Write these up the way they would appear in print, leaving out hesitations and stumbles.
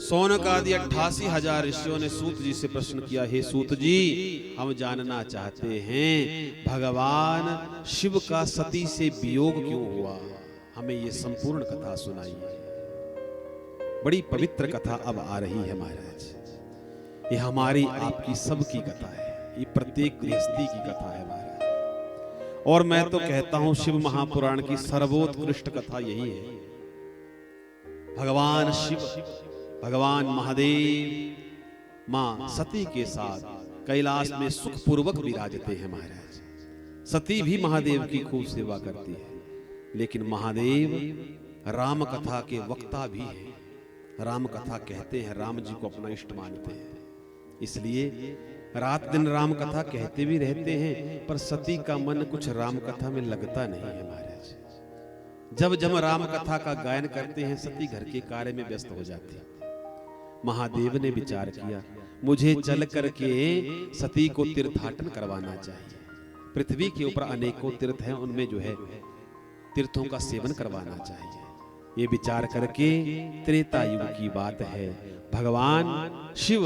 सौनक आदि 88,000 ऋषियों ने सूत जी से प्रश्न किया, हे सूत जी, हम जानना चाहते हैं भगवान शिव का सती से वियोग क्यों हुआ, हमें ये संपूर्ण कथा सुनाइए। बड़ी पवित्र कथा अब आ रही है महाराज। ये हमारी आपकी सबकी कथा है, ये प्रत्येक गृहस्थी की कथा है महाराज। और मैं तो कहता हूं शिव महापुराण की सर्वोत्कृष्ट कथा यही है। भगवान शिव, भगवान महादेव मां सती के साथ कैलाश में सुखपूर्वक विराजते हैं महाराज। सती भी महादेव की खूब सेवा करती है, लेकिन महादेव राम कथा के वक्ता भी हैं। राम कथा कहते हैं, राम जी को अपना इष्ट मानते हैं, इसलिए रात दिन राम कथा कहते भी रहते हैं। पर सती का मन कुछ राम कथा में लगता नहीं है महाराज। जब जब राम कथा का गायन करते हैं, सती घर के कार्य में व्यस्त हो जाती है। महादेव ने विचार किया, मुझे चल करके सती को तीर्थाटन करवाना चाहिए। पृथ्वी के ऊपर अनेकों तीर्थ हैं, उनमें जो है तीर्थों का सेवन करवाना चाहिए। ये विचार करके त्रेता युग की बात है, भगवान शिव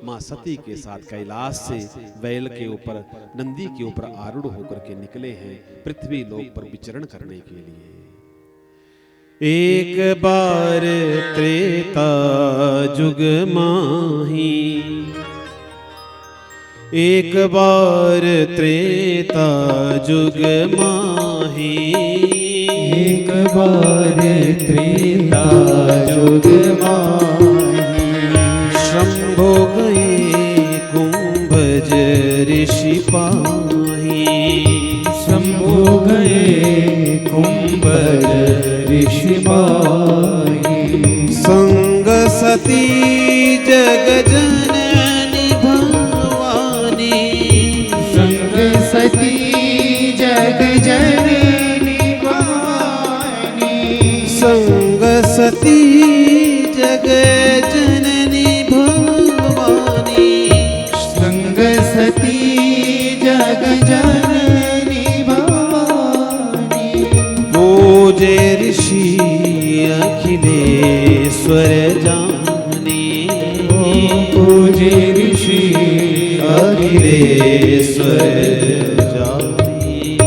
मां सती के साथ कैलाश से बैल के ऊपर, नंदी के ऊपर आरूढ़ होकर के निकले हैं पृथ्वी लोक पर विचरण करने के लिए। एक बार त्रेता जुग माही, एक बार त्रेता जुग माही, एक बार त्रेता जुग माही। शंभो गए कुंभज ऋषि पाही, शंभो गए कुंभज ऋषि पाही। संग सती जग जननी भवानी, संग सती जग जननी भवानी। संग सती जग जननी भवानी। संग सती जग जननी भवानी। पूजे ऋषि अखिलेश्वर जानी, पूजे ऋषि अखिलेश्वर जानी।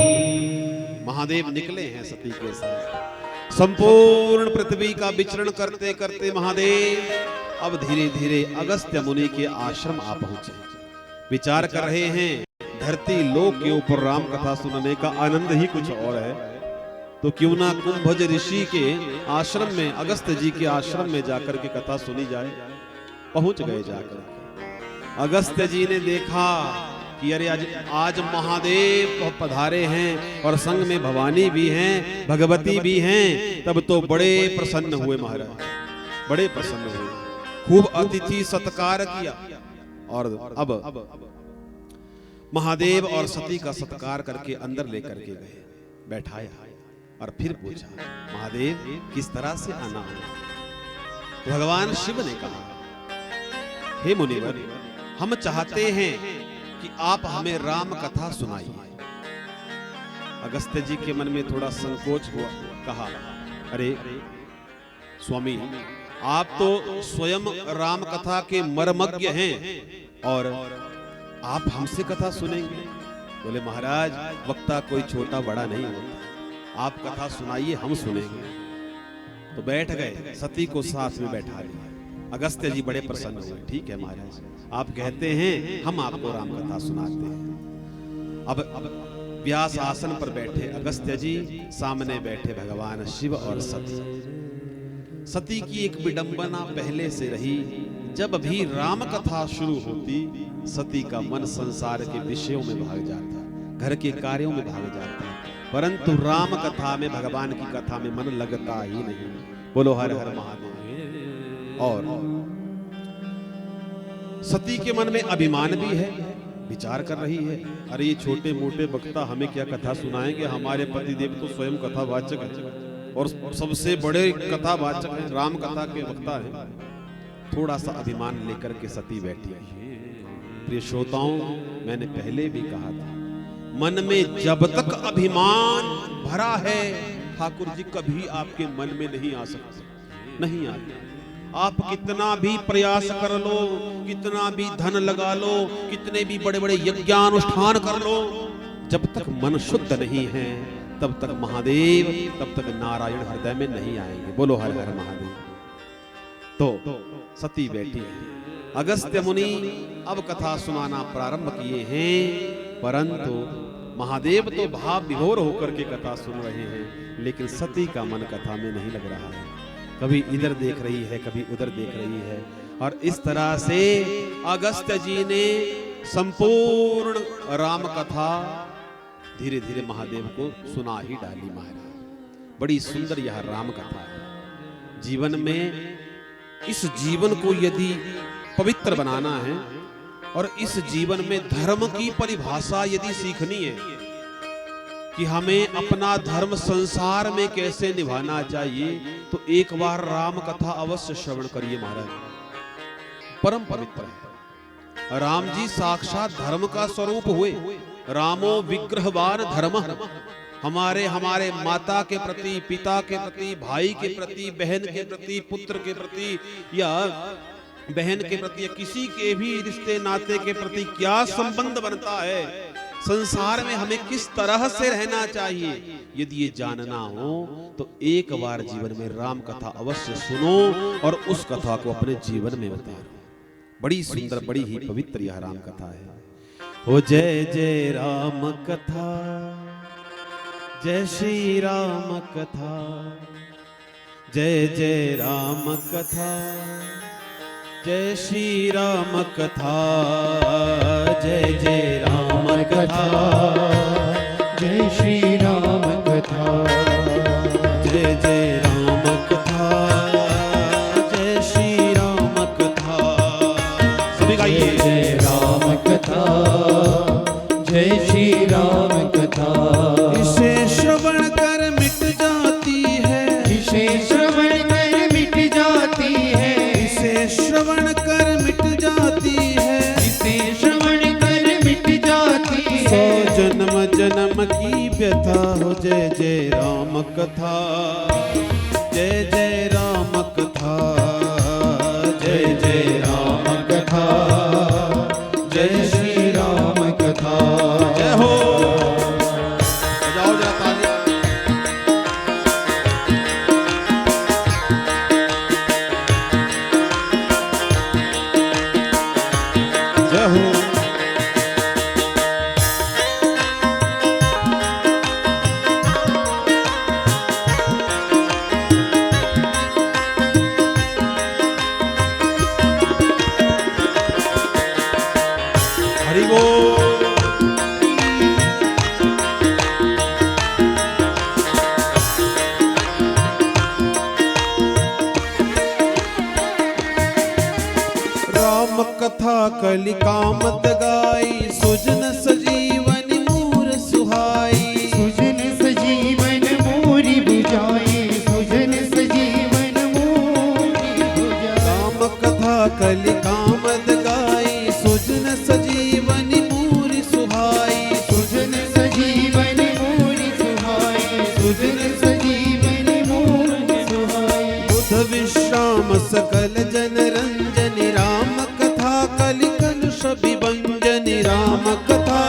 महादेव निकले हैं सती के साथ। संपूर्ण पृथ्वी का विचरण करते करते महादेव अब धीरे धीरे अगस्त्य मुनि के आश्रम आ पहुंचे। विचार कर रहे हैं, धरती लोक के ऊपर राम कथा सुनने का आनंद ही कुछ और है, तो क्यों ना कुंभज ऋषि के आश्रम में, अगस्त्य जी के आश्रम में जाकर के कथा सुनी जाए। पहुंच गए जाकर। अगस्त्य जी ने देखा कि अरे आज महादेव पधारे हैं और संग में भवानी भी हैं, भगवती भी हैं। तब तो बड़े प्रसन्न हुए महाराज, बड़े प्रसन्न हुए, खूब अतिथि सत्कार किया। और अब महादेव और सती का सत्कार करके अंदर लेकर के गए, बैठाया और फिर पूछा, महादेव किस तरह से आना है? तो भगवान शिव ने कहा, हे मुनिवर, हम चाहते हैं कि आप हमें राम कथा सुनाइए। अगस्त्य जी के मन में थोड़ा संकोच हुआ, कहा, अरे स्वामी, आप तो स्वयं राम कथा के मर्मज्ञ हैं और आप हमसे कथा सुनेंगे? बोले महाराज, वक्ता कोई छोटा बड़ा नहीं होता, आप कथा सुनाइए, हम सुनेंगे। तो बैठ गए, सती को साथ में बैठा लिया। अगस्त्य जी बड़े प्रसन्न हुए, ठीक है महाराज, आप कहते हैं हम आपको राम कथा सुनाते हैं। अब व्यास आसन पर बैठे अगस्त्य जी, सामने बैठे भगवान शिव और सती। सती की एक विडंबना पहले से रही, जब भी राम कथा शुरू होती सती का मन संसार के विषयों में भाग जाता, घर के कार्यों में भाग जाता, परंतु राम कथा में, भगवान की कथा में मन लगता ही नहीं। बोलो हर हर महादेव। और सती के मन में अभिमान भी है, विचार कर रही है, अरे ये छोटे मोटे वक्ता हमें क्या कथा सुनाएंगे, हमारे पति देव तो स्वयं कथावाचक है और सबसे बड़े कथावाचक हैं, राम कथा के वक्ता हैं। थोड़ा सा अभिमान लेकर के सती बैठी। प्रिय श्रोताओं, मैंने पहले भी कहा था, मन में जब तक अभिमान भरा है ठाकुर जी कभी आपके मन में नहीं आ सकते, नहीं आते। आप कितना भी प्रयास कर लो, कितना भी धन लगा लो, कितने भी बड़े बड़े यज्ञानुष्ठान कर लो, जब तक मन शुद्ध नहीं है तब तक महादेव, तब तक नारायण हृदय में नहीं आएंगे। बोलो हर हर महादेव। तो सती बैठी है, अगस्त्य मुनि अब कथा सुनाना प्रारंभ किए हैं, परंतु महादेव तो भाव विभोर होकर के कथा सुन रहे हैं, लेकिन सती का मन कथा में नहीं लग रहा है। कभी इधर देख रही है, कभी उधर देख रही है, और इस तरह से अगस्त्य जी ने संपूर्ण राम कथा धीरे धीरे महादेव को सुना ही डाली। महाराज बड़ी सुंदर यह राम कथा है। जीवन में इस जीवन को यदि पवित्र बनाना है और इस जीवन में धर्म की परिभाषा यदि सीखनी है कि हमें अपना धर्म संसार में कैसे निभाना चाहिए, तो एक बार राम कथा अवश्य श्रवण करिए। महाराज परम पवित्र है। राम जी साक्षात धर्म का स्वरूप हुए। रामो विग्रहवान धर्म। हमारे माता के प्रति, पिता के प्रति, भाई के प्रति, बहन के प्रति, पुत्र के प्रति या बहन के प्रति, या किसी के भी रिश्ते नाते के प्रति क्या संबंध बनता है, संसार में हमें किस तरह से रहना चाहिए, यदि ये जानना हो तो एक बार जीवन में राम कथा अवश्य सुनो और उस कथा को अपने जीवन में उतारो। बड़ी सुंदर, बड़ी ही पवित्र यह राम कथा है। हो जय जय राम कथा, जय श्री राम कथा, जय जय राम कथा, जय श्री राम कथा, जय जय राम कथा, जय श्री राम कथा, जय जय राम कथा, जय श्री राम कथा। सभी गाइए। जय राम कथा, जय श्री राम कथा। इसे श्रवण कर मिट जाती है, इसे श्रवण कर मिट जाती है, इसे श्रवण कर मिट जाती है, इसे श्रवण कर मिट जाती है। सौ जन्म जन्म की व्यथा हो। जय जय राम कथा, जय जय राम कथा, जय जय राम कथा, जय श्री राम कथा। जय हो। बजाओ जरा तालियां। जय हो। हरि बोल। राम कथा कलि कामत गाई, सुजन सजीवन मूर सुहाई। सुजन सजीवन मोरी बुझाई, सुजन सजीवन मोरी बुझाई। राम कथा कलि कामत गाई, सुजन सजीवन मूर सुहाई। सुजन सजीवन मोरी सुहाई, सुजन सजीवन मोरी सुहाई। बुध विश्राम सकल जन रंजन, राम कथा कलि कलुष विभंजन। राम कथा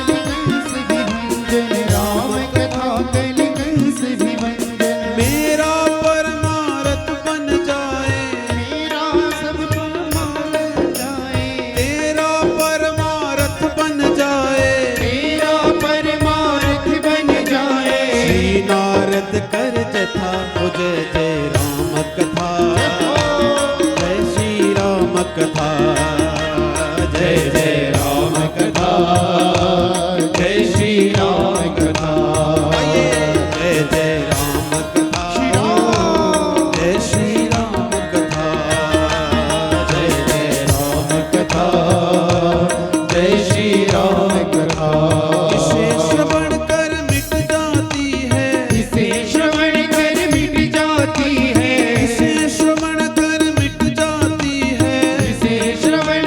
कंस विभंजन, राम कथा कलि कंस विभंजन। मेरा परमारथ बन जाए, मेरा सब परमार्थ जाए, तेरा परमारथ बन जाए। तेरा परमार्थ बन जाए। श्री नारद कर जथा हो। जय जय राम कथा, जय श्री राम कथा, जय जय राम कथा, जय श्री राम कथा। जय जय राम कथा, जय श्री राम कथा, जय जय राम कथा, जय श्री राम कथा। इसे श्रवण कर मिट जाती है, इसे श्रवण कर मिट जाती है, इसे श्रवण कर मिट जाती है। इसे श्रवण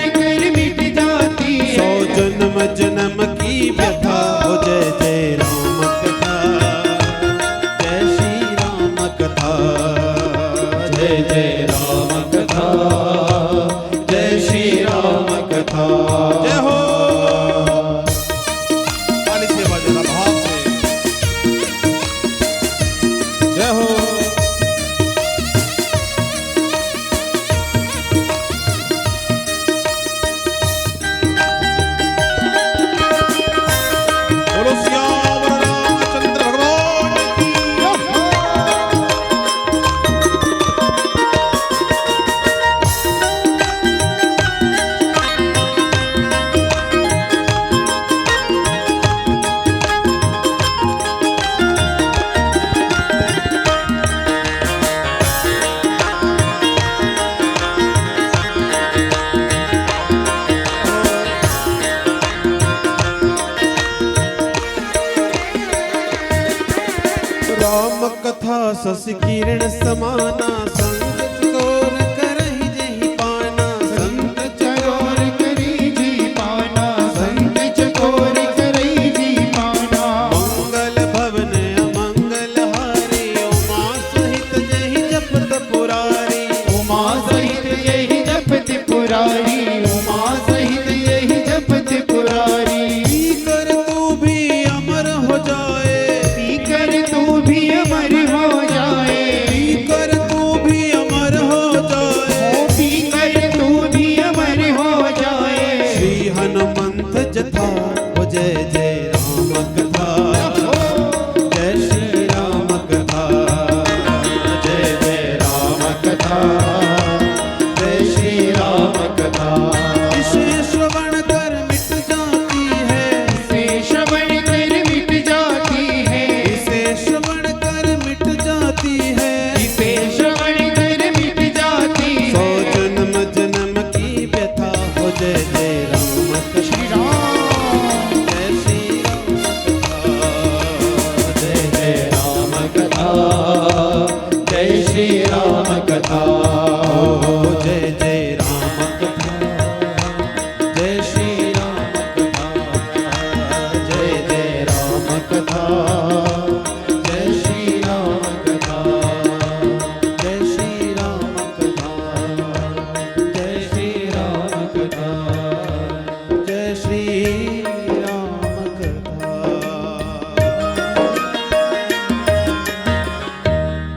शशि किरण समाना संत चकोर करहि जेहि पाना संत चकोर करी जी पाना संत चकोर करी जी पाना मंगल भवन अमंगल हारी उमा सहित जेहि जपत पुरारी उमा सहित यही जपति पुरारी उमा सहित यही जपति पुरारी कर तू भी अमर हो जाए कर तू भी अमर हो जाए कर तू भी अमर हो जाए कर तू भी अमर हो जाए श्री हनुमंत जथा हो जय जय राम कथा जय श्री राम कथा जय जय राम कथा जय श्री राम कथा इसे श्रवण कर मिट जाती है से श्रवण कर मिट जाती है इसे श्रवण कर मिट जाती है इसे श्रवण कर मिट जाती सौ है जन्म जन्म की व्यथा हो जय जय राम श्री कथा राम जय श्री राम कथा जय श्री राम कथा जय श्री राम कथा जय श्री राम कथा जय राम कथा जय श्री राम कथा जय श्री राम कथा जय श्री राम कथा जय श्री राम कथा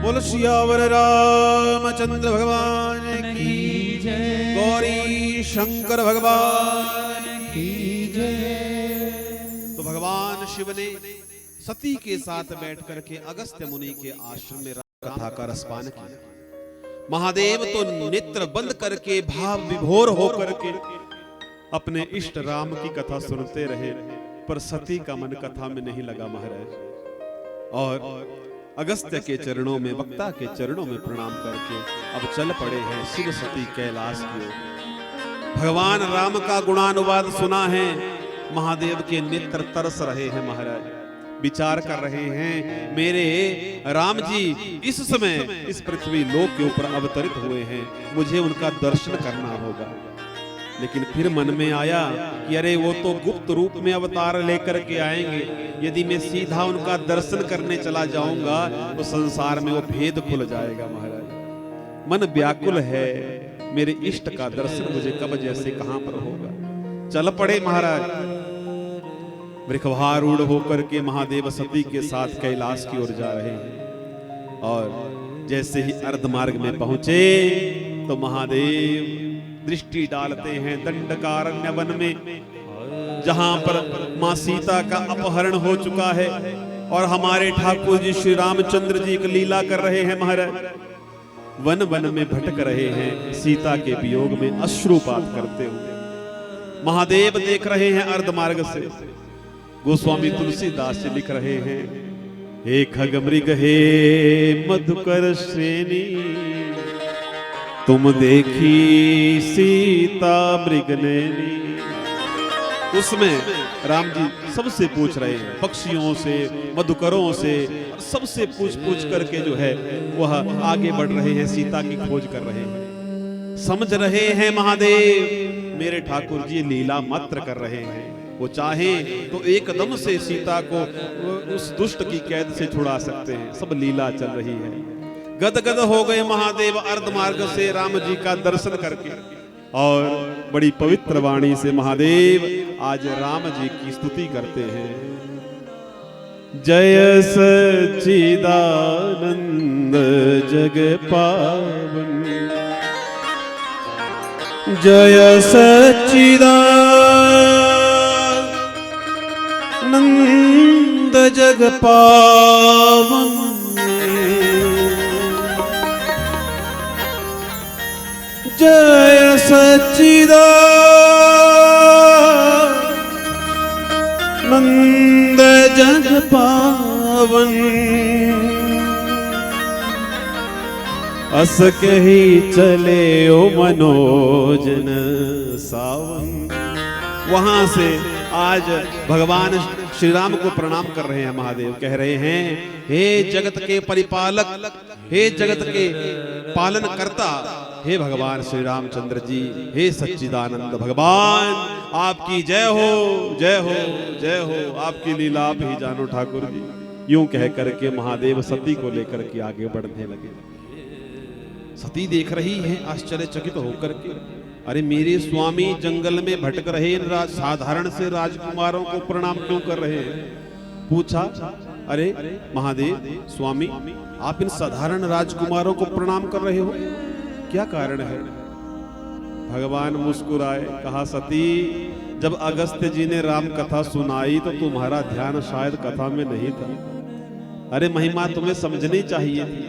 बोल सियावर रामचंद्र भगवान की जय गौरी शंकर भगवान की जय तो भगवान शिव ने सती के साथ बैठ करके अगस्त्य मुनि के आश्रम में कथा का रसपान किया। महादेव तो नेत्र बंद करके भाव विभोर होकर के अपने इष्ट राम की कथा सुनते रहे, पर सती का मन कथा में नहीं लगा महाराज। और अगस्त्य के चरणों में, वक्ता के चरणों में प्रणाम करके अब चल पड़े हैं शिव सती कैलाश की ओर। भगवान राम का गुणानुवाद सुना है, महादेव के नेत्र तरस रहे हैं महाराज, विचार कर रहे हैं मेरे राम जी इस समय इस पृथ्वी लोक के ऊपर अवतरित हुए हैं, मुझे उनका दर्शन करना होगा। लेकिन फिर मन में आया कि अरे वो तो गुप्त रूप में अवतार लेकर के आएंगे, यदि मैं सीधा उनका दर्शन करने चला जाऊंगा तो संसार में वो भेद खुल जाएगा महाराज। मन व्याकुल है, मेरे इष्ट का दर्शन मुझे कब जैसे कहां पर होगा। चल पड़े महाराज, वृषभारूढ़ होकर के महादेव सती के साथ कैलाश की ओर जा रहे हैं। और जैसे ही अर्ध मार्ग में पहुंचे तो महादेव दृष्टि डालते हैं दंडकारण्य वन में, जहां पर मां सीता का अपहरण हो चुका है और हमारे ठाकुर जी श्री रामचंद्र जी एक लीला कर रहे हैं महाराज। वन वन में भटक रहे हैं, सीता के वियोग में अश्रुपात करते हुए महादेव देख रहे हैं अर्ध मार्ग से। गोस्वामी तुलसीदास जी लिख रहे हैं, हे खगमृग हे मधुकर श्रेणी, तुम देखी सीता मृगनैनी। उसमें राम जी सबसे पूछ रहे हैं, पक्षियों से, मधुकरों से, सबसे पूछ पूछ करके जो है वह आगे बढ़ रहे हैं, सीता की खोज कर रहे हैं। समझ रहे हैं महादेव मेरे ठाकुर जी लीला मात्र कर रहे हैं, वो चाहें तो एकदम से सीता को उस दुष्ट की कैद से छुड़ा सकते हैं, सब लीला चल रही है। गदगद हो गए महादेव अर्ध मार्ग से राम जी का दर्शन करके, और बड़ी पवित्र वाणी से महादेव आज राम जी की स्तुति करते हैं। जय सच्चिदानंद जग पावन, जय सच्चिदानंद जग पावन, जय सच्चिदानंद जग पावन। अस कही चले ओ मनोजन सावन। वहां से आज भगवान श्री राम को प्रणाम कर रहे हैं महादेव। कह रहे हैं, हे जगत के परिपालक, हे जगत के पालन करता, हे भगवान श्री रामचंद्र जी, हे सच्चिदानंद भगवान, आपकी जय हो, जय हो, जय हो, आपकी लीला आप ही जानो ठाकुर जी। यूं कह करके महादेव सती को लेकर के आगे बढ़ने लगे। सती देख रही है आश्चर्यचकित होकर के, अरे मेरे स्वामी जंगल में भटक रहे इन साधारण से राजकुमारों को प्रणाम क्यों कर रहे हैं? पूछा, अरे महादेव स्वामी, आप इन साधारण राजकुमारों को प्रणाम कर रहे हो, क्या कारण है? भगवान मुस्कुराए, कहा, सती, जब अगस्त्य जी ने राम कथा सुनाई तो तुम्हारा ध्यान शायद कथा में नहीं था। अरे महिमा तुम्हें समझनी चाहिए थी।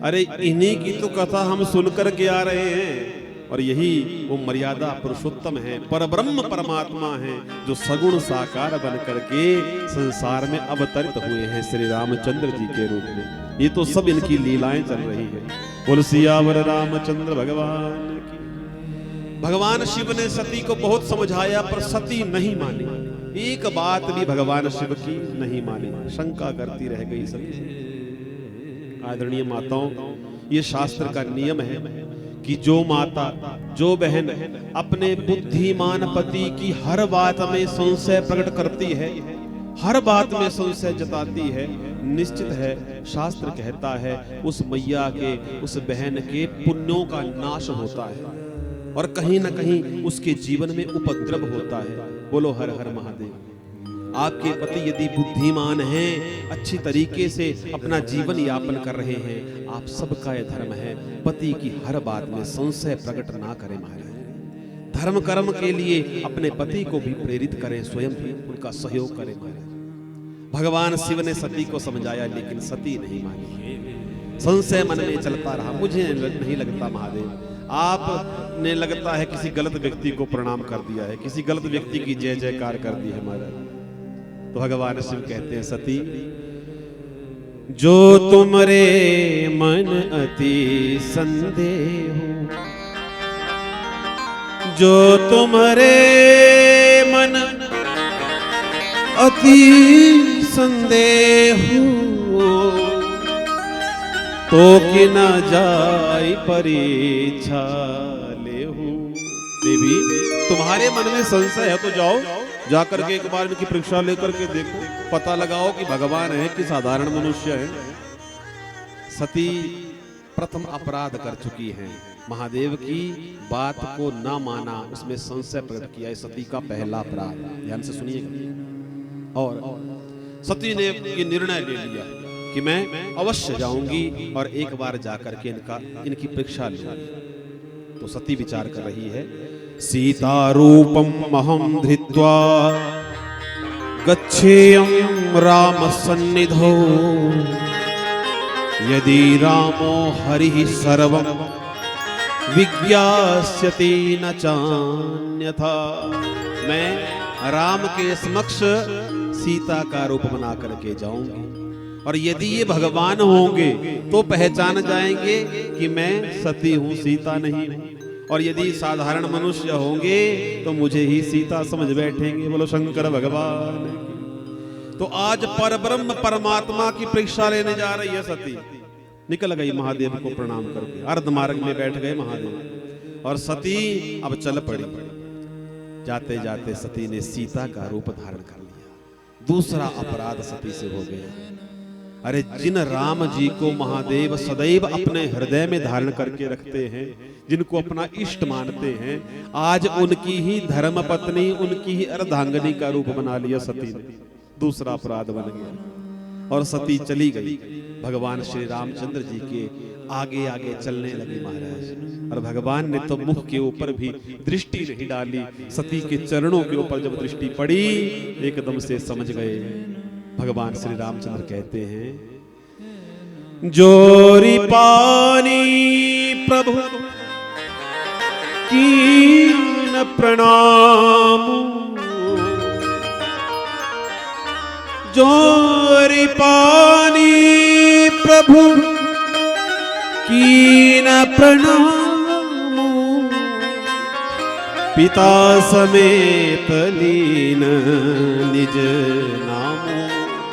अरे इन्हीं की तो कथा हम सुनकर के आ रहे हैं, और यही वो मर्यादा पुरुषोत्तम है, परब्रह्म परमात्मा है, जो सगुण साकार बन करके संसार में अवतरित हुए हैं श्री रामचंद्र जी के रूप में। ये तो सब इनकी लीलाएं चल रही है। बोल सियावर रामचंद्र भगवान की। भगवान शिव ने सती को बहुत समझाया, पर सती नहीं मानी, एक बात भी भगवान शिव की नहीं मानी, शंका करती रह गई सती। आदरणीय माताओं, ये शास्त्र का नियम है कि जो माता, जो बहन अपने बुद्धिमान पति की हर बात में संशय प्रकट करती है, हर बात में संशय जताती है, निश्चित है शास्त्र कहता है उस मैया के, उस बहन के पुण्यों का नाश होता है और कहीं ना कहीं उसके जीवन में उपद्रव होता है। बोलो हर हर महादेव। आपके पति यदि बुद्धिमान हैं, अच्छी तरीके से अपना जीवन यापन कर रहे हैं, आप सबका यह धर्म है पति की हर बात में संशय प्रकट ना करें महाराज। धर्म कर्म के लिए अपने पति को भी प्रेरित करें, स्वयं भी उनका सहयोग करें महाराज। भगवान शिव ने सती को समझाया, लेकिन सती नहीं मानी, संशय मन में चलता रहा। मुझे नहीं लगता महादेव, आपने लगता है किसी गलत व्यक्ति को प्रणाम कर दिया है, किसी गलत व्यक्ति की जय जयकार कर दी है महाराज। तो भगवान शिव कहते हैं, सती, जो तुमरे मन अति संदेह, जो तुमरे मन अति संदेह, तो कि न जाय परीक्षा लेहु। देवी, तुम्हारे मन में संशय है तो जाओ, जाकर के एक बार इनकी परीक्षा लेकर के देखो, पता लगाओ कि भगवान है कि साधारण मनुष्य है। सती प्रथम अपराध कर चुकी हैं, महादेव की बात को न माना, उसमें संशय प्रकट किया, सती का पहला अपराध। ध्यान से सुनिएगा। और सती ने ये निर्णय ले लिया कि मैं अवश्य जाऊंगी और एक बार जाकर के इनकी परीक्षा लूंगी। तो सती विचार कर रही है, सीता रूपम महम धृत्वा गच्छेयं राम सन्निधौ, यदि रामो हरिः सर्वं विज्ञास्यति न चान्यथा। मैं राम के समक्ष सीता का रूप बना करके जाऊंगी, और यदि ये भगवान होंगे तो पहचान जाएंगे कि मैं सती हूं, सीता नहीं हूं, और यदि साधारण मनुष्य होंगे तो मुझे ही सीता समझ बैठेंगे। बोलो शंकर भगवान की। तो आज परब्रह्म परमात्मा की परीक्षा लेने जा रही है सती। निकल गई महादेव को प्रणाम करके, अर्ध मार्ग में बैठ गए महादेव, और सती अब चल पड़ी। जाते जाते सती ने सीता का रूप धारण कर लिया। दूसरा अपराध सती से हो गया। अरे जिन राम जी को महादेव सदैव अपने हृदय में धारण करके रखते हैं, जिनको अपना इष्ट मानते हैं, आज उनकी ही धर्म पत्नी, उनकी ही अर्धांगिनी का रूप बना लिया सती ने। दूसरा अपराध बन गया और सती चली गई। भगवान श्री रामचंद्र जी के आगे आगे चलने लगी महाराज, और भगवान ने तो मुख के ऊपर भी दृष्टि नहीं डाली, सती के चरणों के ऊपर जब दृष्टि पड़ी एकदम से समझ गए। भगवान श्री रामचंद्र कहते हैं, जोरी पानी प्रभु कीन प्रणाम, जोरी पानी प्रभु कीन प्रणाम, पिता समेत लीन निज नाम।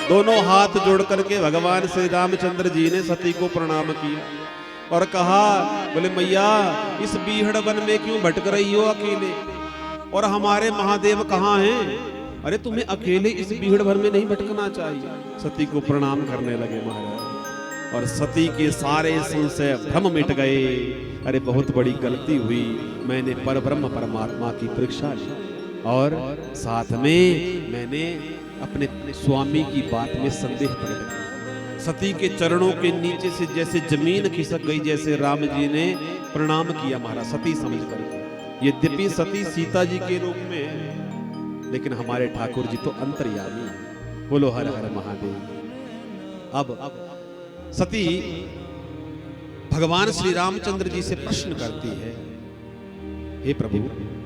दोनों हाथ जोड़ करके भगवान श्री रामचंद्र जी ने सती को प्रणाम किया और कहा, बोले मैया इस बीहड़ वन में क्यों भटक रही हो अकेले, और हमारे महादेव कहाँ हैं? अरे तुम्हें अकेले इस बीहड़ भर में नहीं भटकना चाहिए। सती को प्रणाम करने लगे महाराज, और सती के सारे संशय भ्रम मिट गए। अरे बहुत बड़ी गलती हुई, मैंने परब्रह्म परमात्मा की परीक्षा ली और साथ में मैंने अपने स्वामी की बात में संदेह प्रकट किया। सती के चरणों के नीचे से जैसे जमीन खिसक गई, जैसे राम जी ने प्रणाम किया महाराज सती समझ कर। यद्यपि सती सीता जी के रूप में है, लेकिन हमारे ठाकुर जी तो अंतर्यामी है। बोलो हर हर महादेव। अब सती भगवान श्री रामचंद्र जी से प्रश्न करती है, हे प्रभु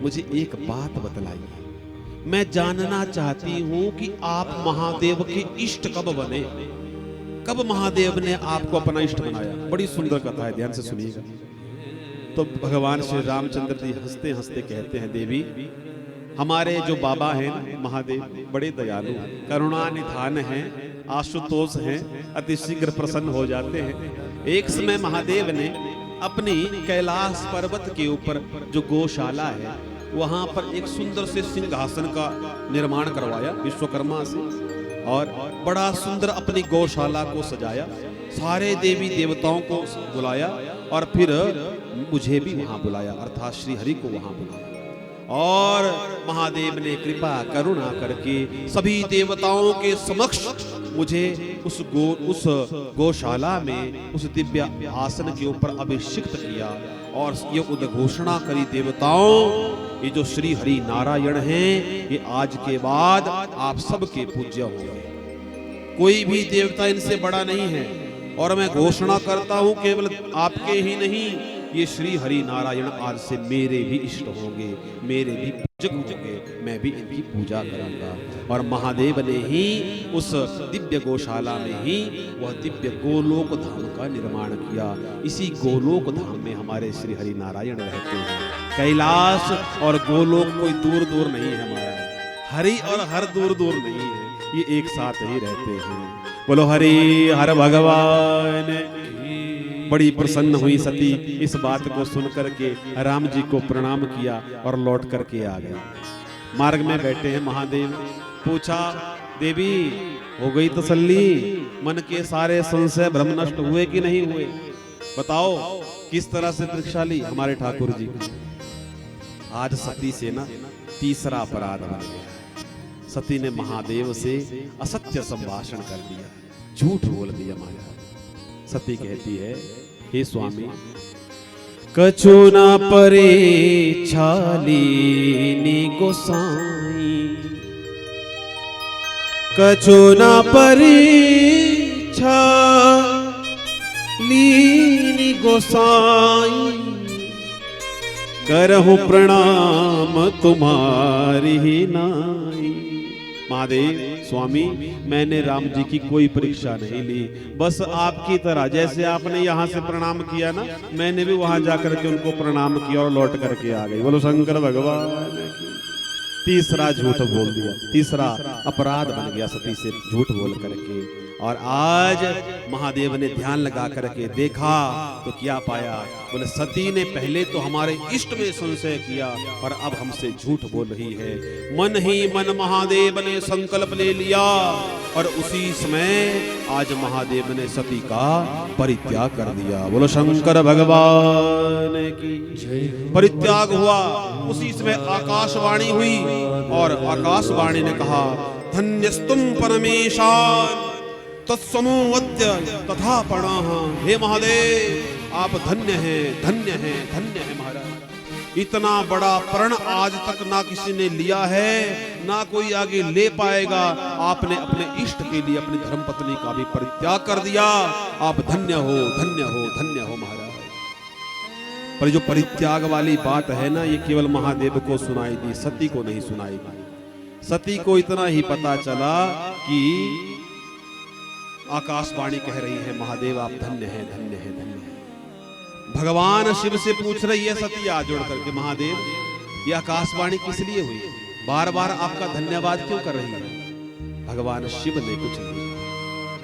मुझे एक बात बतलाइए, मैं जानना चाहती हूं कि आप महादेव के इष्ट कब बने, कब महादेव ने आपको अपना इष्ट बनाया। बड़ी सुंदर कथा है, ध्यान से सुनिएगा। तो भगवान श्री रामचंद्र जी हंसते हंसते कहते हैं, देवी हमारे जो बाबा हैं महादेव बड़े दयालु करुणा निधान हैं, आशुतोष हैं, अति शीघ्र प्रसन्न हो जाते हैं। एक समय महादेव ने अपनी कैलाश पर्वत के ऊपर जो गौशाला है वहां पर एक सुंदर से सिंहासन का निर्माण करवाया विश्वकर्मा से, और बड़ा सुंदर अपनी गौशाला को सजाया, सारे देवी देवताओं को बुलाया और फिर मुझे भी वहां बुलाया, अर्थात श्री हरि को वहां बुलाया। और महादेव ने कृपा करुणा करके सभी देवताओं के समक्ष मुझे उस गौशाला में उस दिव्य आसन के ऊपर अभिषिक्त किया और ये उद्घोषणा करी, देवताओं ये जो श्री हरि नारायण हैं ये आज के बाद आप सबके पूज्य होंगे, कोई भी देवता इनसे बड़ा नहीं है। और मैं घोषणा करता हूं केवल आपके ही नहीं, ये श्री हरि नारायण आज से मेरे भी इष्ट होंगे, मेरे भी पूजक होंगे, मैं भी इनकी पूजा करूंगा। और महादेव ने ही उस दिव्य गौशाला में ही वह दिव्य गोलोक धाम का निर्माण किया। इसी गोलोक धाम में हमारे श्री हरि नारायण रहते हैं। कैलाश और गोलोक कोई दूर दूर नहीं है हमारा, हरि और हर दूर दूर नहीं है, ये एक साथ ही रहते हैं। बोलो हरि हर भगवान। बड़ी प्रसन्न हुई सती, इस बात को सुन करके राम जी को प्रणाम किया और लौट करके आ गए। मार्ग में बैठे हैं महादेव, पूछा देवी हो गई तसल्ली, मन के सारे संशय भ्रम नष्ट हुए कि नहीं हुए, बताओ किस तरह से परीक्षा ली हमारे ठाकुर जी की। आज सती से ना तीसरा अपराध बन गया। सती ने महादेव से असत्य संभाषण कर दिया, झूठ बोल दिया महाराज। सती कहती है, हे स्वामी कछु न परीक्षा लीनी गोसाई, कछु न परीक्षा लीनी गोसाई, करहु प्रणाम तुम्हारी ही नाई। महादेव स्वामी मैंने राम जी की कोई परीक्षा नहीं ली, बस आपकी तरह जैसे आपने यहाँ से प्रणाम किया ना, मैंने भी वहां जाकर के उनको प्रणाम किया और लौट करके आ गई। बोलो शंकर भगवान। तीसरा झूठ बोल दिया, तीसरा अपराध बन गया सती से झूठ बोल करके। और आज महादेव ने ध्यान लगा करके देखा तो क्या पाया, बोले सती ने पहले तो हमारे इष्ट में संशय किया और अब हमसे झूठ बोल रही है। मन ही मन महादेव ने संकल्प ले लिया और उसी समय आज महादेव ने सती का परित्याग कर दिया। बोलो शंकर भगवान की परित्याग हुआ। उसी समय आकाशवाणी हुई और आकाशवाणी ने कहा, धन्यस्तुम परमेशान तत्समोवत्य तथा पणाः। हे महादेव आप धन्य हैं, धन्य हैं, धन्य हैं महाराज। इतना बड़ा प्रण आज तक ना किसी ने लिया है, ना कोई आगे ले पाएगा। आपने अपने इष्ट के लिए अपनी धर्मपत्नी का भी परित्याग कर दिया। आप धन्य हो, धन्य हो, धन्य हो महाराज। पर जो परित्याग वाली बात है ना, ये केवल महादेव को सुनाई दी, सती को नहीं सुनाई दी। सती को इतना ही पता चला कि आकाशवाणी कह रही है, महादेव आप धन्य हैं, धन्य हैं, धन्य हैं। भगवान शिव से पूछ रही है सती हाथ जोड़ करके, महादेव ये आकाशवाणी किस लिए हुई? बार बार आपका धन्यवाद क्यों कर रही है? भगवान शिव ने कुछ नहीं।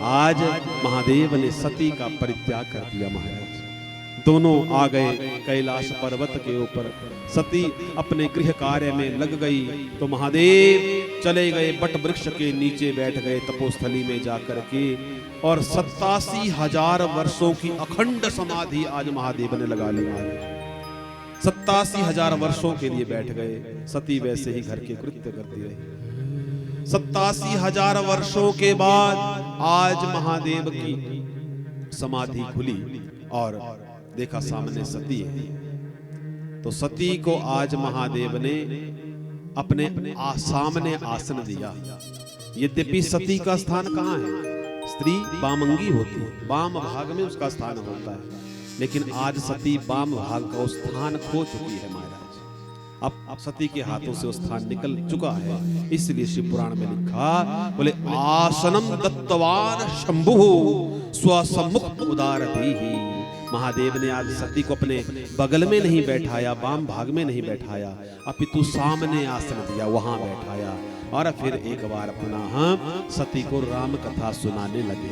आज महादेव ने सती का परित्याग कर दिया महाराज। दोनों आ गए कैलाश पर्वत के ऊपर। सती अपने गृह कार्य में लग गई तो महादेव चले गए बट वृक्ष के नीचे बैठ गए तपोस्थली में जाकर के, और 87,000 वर्षों की अखंड समाधि आज महादेव ने लगा ली। 87,000 वर्षों के लिए बैठ गए। सती वैसे ही घर के कृत्य करती रही। 87,000 वर्षों के बाद आज महादेव की समाधि खुली और देखा सामने सती है। तो सती को आज महादेव ने अपने सामने आसन दिया। यद्यपि सती का स्थान कहाँ है? स्त्री बामंगी होती है, बाम भाग में उसका स्थान होता है, लेकिन आज सती बाम भाग का उस स्थान खो चुकी है महाराज। अब सती के हाथों से उस स्थान निकल चुका है। इसलिए शिव पुराण में लिखा, बोले आसनम दत्तवान शंभु स्वसम्मुख उदारधीहि। महादेव ने आज सती को अपने बगल में नहीं बैठाया, बाम भाग में नहीं बैठाया, अपितु सामने आसन दिया, वहां बैठाया। और फिर एक बार पुनः सती को राम कथा सुनाने लगे।